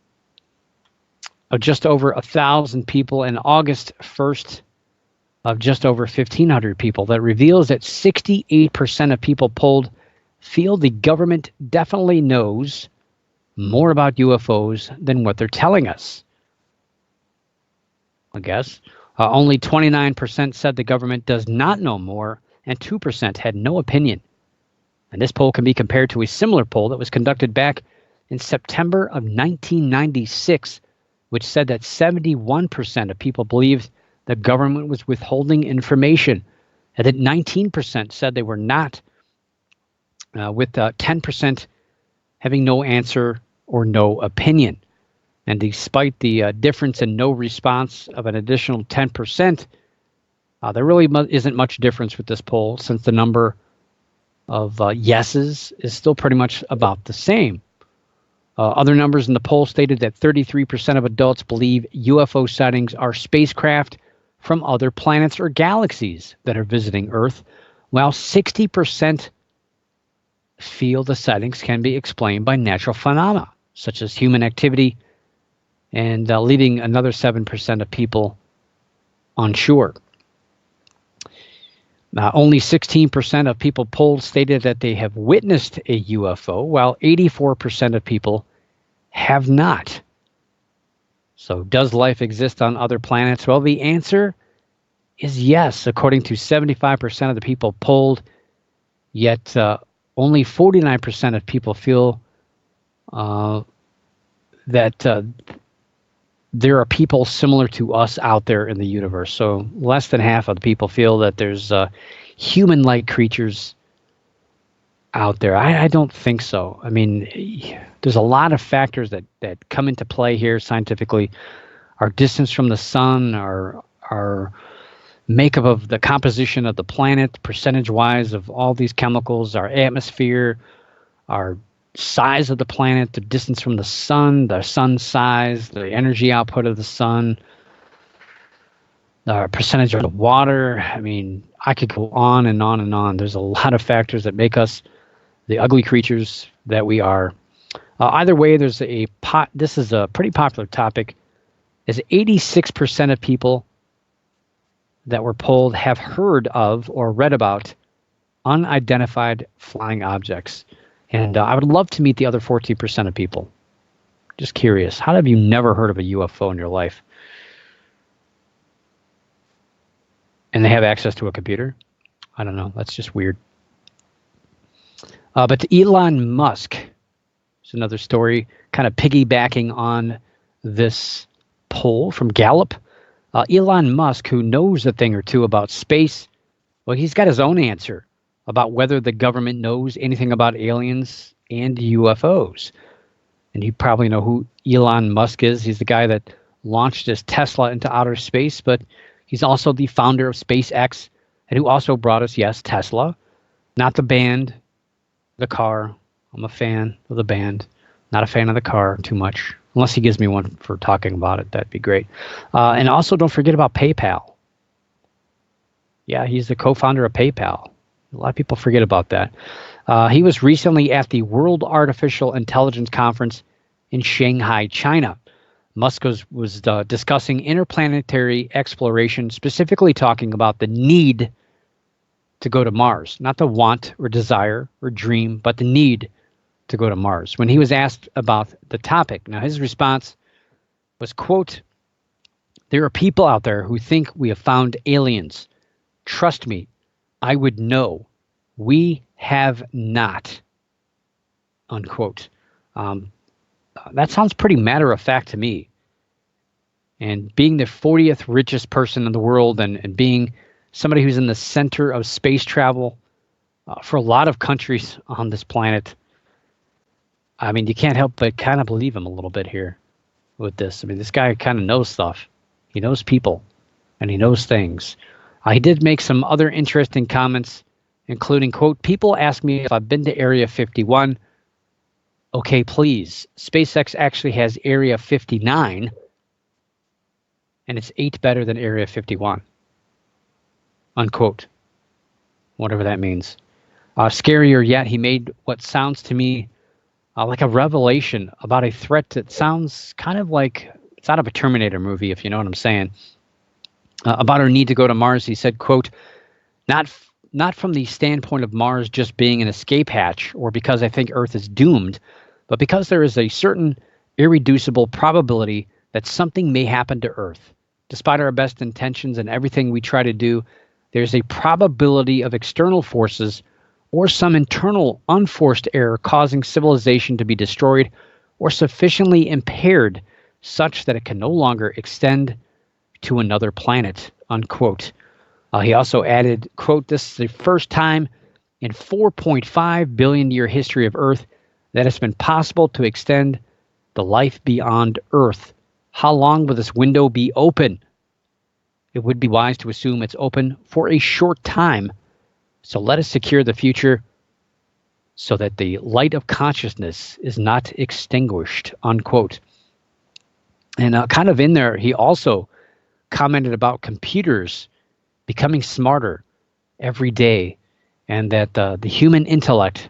just over 1,000 people and August 1st of just over 1,500 people. That reveals that 68% of people polled feel the government definitely knows more about UFOs than what they're telling us. I guess. Only 29% said the government does not know more, and 2% had no opinion. And this poll can be compared to a similar poll that was conducted back in September of 1996, which said that 71% of people believed the government was withholding information, and that 19% said they were not, with 10% having no answer or no opinion. And despite the difference in no response of an additional 10%, there really isn't much difference with this poll, since the number of yeses is still pretty much about the same. Other numbers in the poll stated that 33% of adults believe UFO sightings are spacecraft from other planets or galaxies that are visiting Earth, while 60% feel the sightings can be explained by natural phenomena, such as human activity, and leaving another 7% of people unsure. Only 16% of people polled stated that they have witnessed a UFO, while 84% of people have not. So does life exist on other planets? Well, the answer is yes, according to 75% of the people polled, yet only 49% of people feel that there are people similar to us out there in the universe. So less than half of the people feel that there's human-like creatures out there. I don't think so. I mean, there's a lot of factors that come into play here scientifically. Our distance from the sun, our makeup of the composition of the planet, percentage-wise of all these chemicals, our atmosphere, our size of the planet, the distance from the sun size, the energy output of the sun, the percentage of the water. I mean, I could go on and on and on. There's a lot of factors that make us the ugly creatures that we are. Either way, this is a pretty popular topic, is 86% of people that were polled have heard of or read about unidentified flying objects. And I would love to meet the other 14% of people. Just curious. How have you never heard of a UFO in your life? And they have access to a computer? I don't know. That's just weird. But Elon Musk is another story kind of piggybacking on this poll from Gallup. Elon Musk, who knows a thing or two about space, well, he's got his own answer about whether the government knows anything about aliens and UFOs. And you probably know who Elon Musk is. He's the guy that launched his Tesla into outer space, but he's also the founder of SpaceX, and who also brought us, yes, Tesla, not the band, the car. I'm a fan of the band, not a fan of the car too much. Unless he gives me one for talking about it, that'd be great. And also, don't forget about PayPal. Yeah, he's the co-founder of PayPal. A lot of people forget about that. He was recently at the World Artificial Intelligence Conference in Shanghai, China. Musk was discussing interplanetary exploration, specifically talking about the need to go to Mars. Not the want or desire or dream, but the need to go to Mars. When he was asked about the topic, now his response was, quote, There are people out there who think we have found aliens. Trust me, I would know. We have not. Unquote. That sounds pretty matter of fact to me. And being the 40th richest person in the world and being somebody who's in the center of space travel for a lot of countries on this planet, I mean, you can't help but kind of believe him a little bit here with this. I mean, this guy kind of knows stuff. He knows people, and he knows things. He did make some other interesting comments, including, quote, people ask me if I've been to Area 51. Okay, please. SpaceX actually has Area 59, and it's 8 better than Area 51. Unquote. Whatever that means. Scarier yet, he made what sounds to me like a revelation about a threat that sounds kind of like it's out of a Terminator movie, if you know what I'm saying. About our need to go to Mars, he said, quote, not from the standpoint of Mars just being an escape hatch or because I think Earth is doomed, but because there is a certain irreducible probability that something may happen to Earth. Despite our best intentions and everything we try to do, there's a probability of external forces or some internal unforced error causing civilization to be destroyed or sufficiently impaired such that it can no longer extend to another planet, unquote. He also added, quote, this is the first time in 4.5 billion year history of Earth that it's been possible to extend the life beyond Earth. How long will this window be open? It would be wise to assume it's open for a short time. So let us secure the future so that the light of consciousness is not extinguished, unquote. And kind of in there, he also commented about computers becoming smarter every day and that the human intellect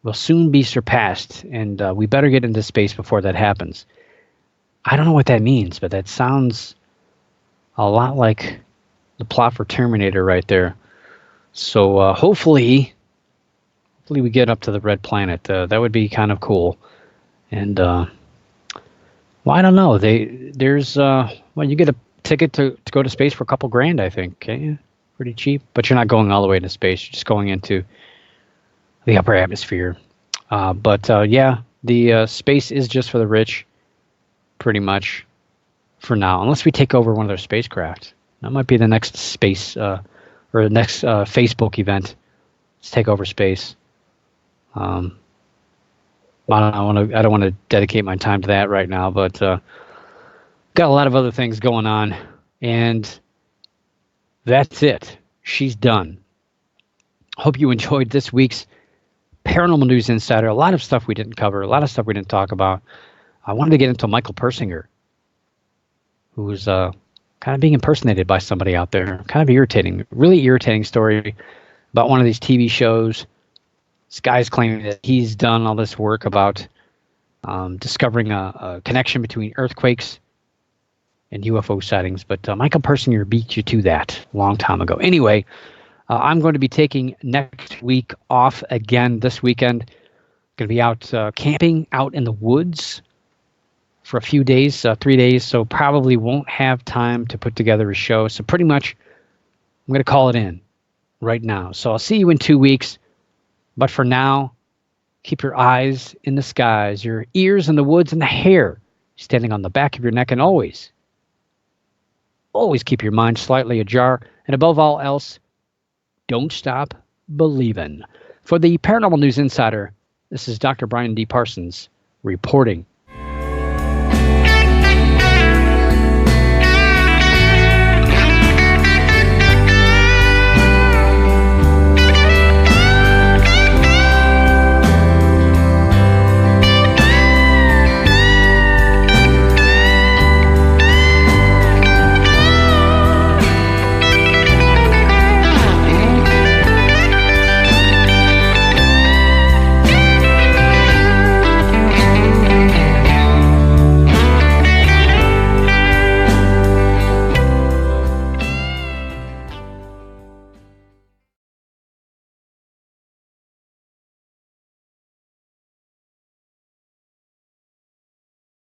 will soon be surpassed, and we better get into space before that happens. I don't know what that means, but that sounds a lot like the plot for Terminator right there. So hopefully we get up to the red planet. That would be kind of cool. And well, I don't know. There's you get a ticket to go to space for a couple grand, I think. Okay? Pretty cheap, but you're not going all the way into space. You're just going into the upper atmosphere. But the space is just for the rich, pretty much, for now. Unless we take over one of their spacecraft. That might be the next space or the next Facebook event. Let's take over space. I don't want to dedicate my time to that right now, but got a lot of other things going on, and that's it. She's done. Hope you enjoyed this week's Paranormal News Insider. A lot of stuff we didn't cover, a lot of stuff we didn't talk about. I wanted to get into Michael Persinger, who's kind of being impersonated by somebody out there. Kind of irritating, really irritating story about one of these TV shows. This guy's claiming that he's done all this work about discovering a connection between earthquakes and UFO sightings, but Michael Persinger beat you to that a long time ago. Anyway, I'm going to be taking next week off again this weekend. Going to be out camping out in the woods for a few days, 3 days, so probably won't have time to put together a show. So pretty much I'm going to call it in right now. So I'll see you in 2 weeks. But for now, keep your eyes in the skies, your ears in the woods, and the hair standing on the back of your neck. And always keep your mind slightly ajar. And above all else, don't stop believing. For the Paranormal News Insider, this is Dr. Brian D. Parsons reporting.